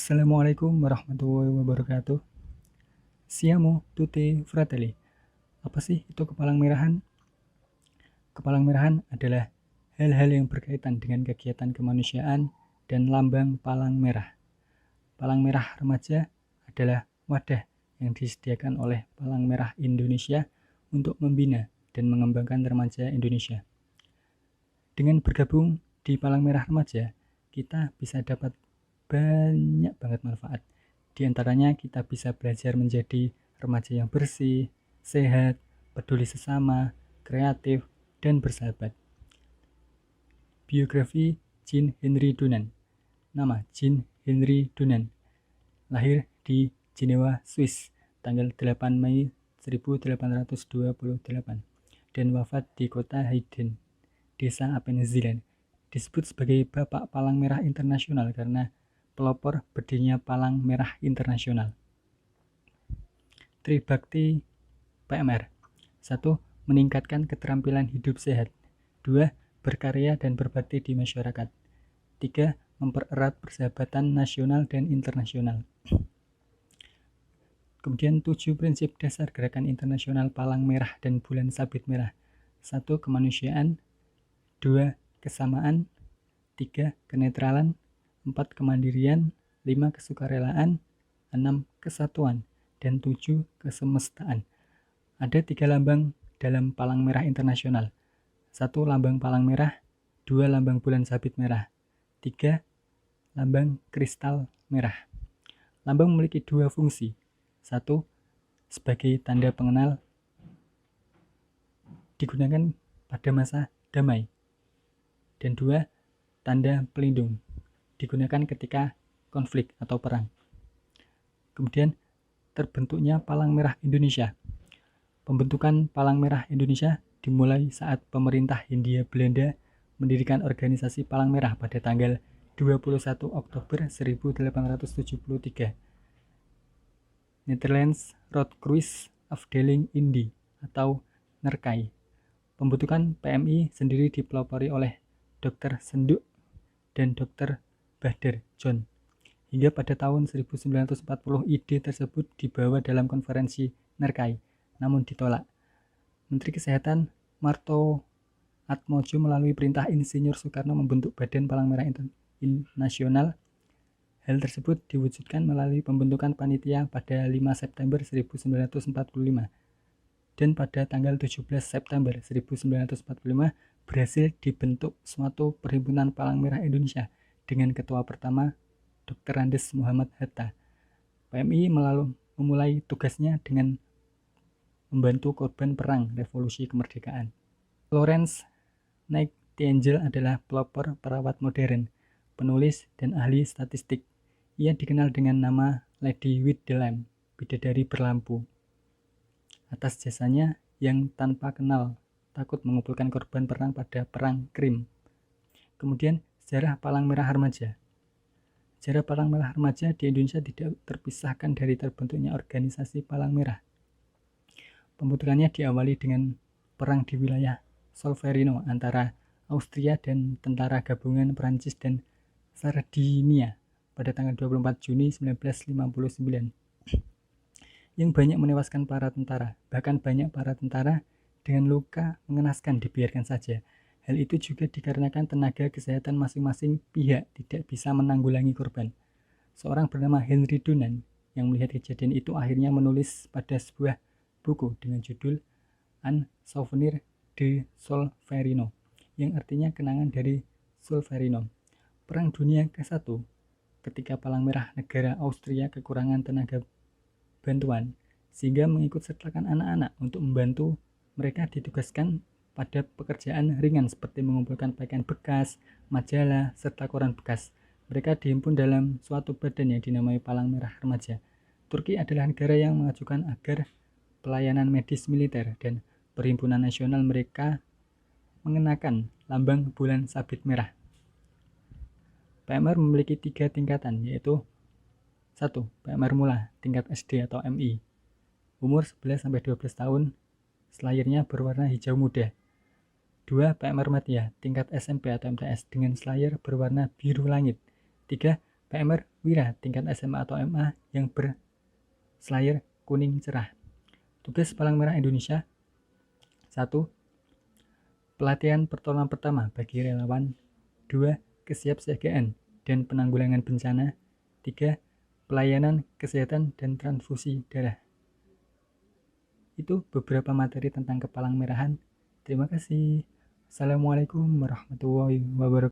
Assalamualaikum warahmatullahi wabarakatuh. Siamo tutti fratelli. Apa sih itu kepalang merahan? Kepalang merahan adalah hal-hal yang berkaitan dengan kegiatan kemanusiaan dan lambang palang merah. Palang merah remaja adalah wadah yang disediakan oleh Palang Merah Indonesia untuk membina dan mengembangkan remaja Indonesia. Dengan bergabung di Palang Merah Remaja, kita bisa dapat banyak banget manfaat. Di antaranya kita bisa belajar menjadi remaja yang bersih, sehat, peduli sesama, kreatif, dan bersahabat. Biografi Jean Henry Dunant. Nama Jean Henry Dunant. Lahir di Jenewa, Swiss, tanggal 8 Mei 1828 dan wafat di kota Hayden, Desa Appenzell. Disebut sebagai Bapak Palang Merah Internasional karena pelopor berdirinya Palang Merah Internasional. Tribakti PMR. 1. Meningkatkan keterampilan hidup sehat. 2. Berkarya dan berbakti di masyarakat. 3. Mempererat persahabatan nasional dan internasional. Kemudian 7 prinsip dasar gerakan internasional Palang Merah dan Bulan Sabit Merah. 1. Kemanusiaan. 2. Kesamaan. 3. Kenetralan. 4. Kemandirian. 5. Kesukarelaan. 6. Kesatuan. Dan 7. Kesemestaan. Ada 3 lambang dalam Palang Merah Internasional. 1. Lambang Palang Merah. 2. Lambang Bulan Sabit Merah. 3. Lambang Kristal Merah. Lambang memiliki 2 fungsi. 1. Sebagai tanda pengenal, digunakan pada masa damai. Dan 2. Tanda pelindung, digunakan ketika konflik atau perang. Kemudian terbentuknya Palang Merah Indonesia. Pembentukan Palang Merah Indonesia dimulai saat pemerintah Hindia Belanda mendirikan organisasi Palang Merah pada tanggal 21 Oktober 1873. Netherlands Rode-Cruise Afdeling Indi atau NERKAI. Pembentukan PMI sendiri dipelopori oleh Dr. Senduk dan Dr. Bader John. Hingga pada tahun 1940 ide tersebut dibawa dalam konferensi NERKAI, namun ditolak. Menteri Kesehatan Marto Atmojo melalui perintah Insinyur Soekarno membentuk Badan Palang Merah Nasional. Hal tersebut diwujudkan melalui pembentukan panitia pada 5 September 1945. Dan pada tanggal 17 September 1945 berhasil dibentuk suatu Perhimpunan Palang Merah Indonesia dengan ketua pertama Dr. Andes Muhammad Hatta. PMI memulai tugasnya dengan membantu korban perang revolusi kemerdekaan. Florence Nightingale adalah pelopor perawat modern, penulis, dan ahli statistik. Ia dikenal dengan nama Lady with the Lamp, bidadari berlampu, atas jasanya yang tanpa kenal takut mengumpulkan korban perang pada Perang Krim. Kemudian sejarah Palang Merah Remaja. Sejarah Palang Merah Remaja di Indonesia tidak terpisahkan dari terbentuknya organisasi Palang Merah. Pembentukannya diawali dengan perang di wilayah Solferino antara Austria dan tentara gabungan Prancis dan Sardinia pada tanggal 24 Juni 1959. Yang banyak menewaskan para tentara, bahkan banyak para tentara dengan luka mengenaskan dibiarkan saja. Hal itu juga dikarenakan tenaga kesehatan masing-masing pihak tidak bisa menanggulangi korban. Seorang bernama Henry Dunant yang melihat kejadian itu akhirnya menulis pada sebuah buku dengan judul Un Souvenir de Solferino, yang artinya kenangan dari Solferino. Perang Dunia ke-1, ketika Palang Merah negara Austria kekurangan tenaga bantuan, sehingga mengikut sertakan anak-anak untuk membantu. Mereka ditugaskan pada pekerjaan ringan seperti mengumpulkan pakaian bekas, majalah, serta koran bekas. Mereka dihimpun dalam suatu badan yang dinamai Palang Merah Remaja. Turki adalah negara yang mengajukan agar pelayanan medis militer dan perhimpunan nasional mereka mengenakan lambang bulan sabit merah. PMR memiliki 3 tingkatan, yaitu 1. PMR Mula, tingkat SD atau MI. Umur 11-12 tahun, selayarnya berwarna hijau muda. 2. PMR Madya, tingkat SMP atau MTS dengan selayar berwarna biru langit. 3. PMR Wira tingkat SMA atau MA yang berselayar kuning cerah. Tugas Palang Merah Indonesia: 1. Pelatihan pertolongan pertama bagi relawan. 2. Kesiapsiagaan dan penanggulangan bencana. 3. Pelayanan kesehatan dan transfusi darah. Itu beberapa materi tentang Kepalang Merahan. Terima kasih. Assalamualaikum warahmatullahi wabarakatuh.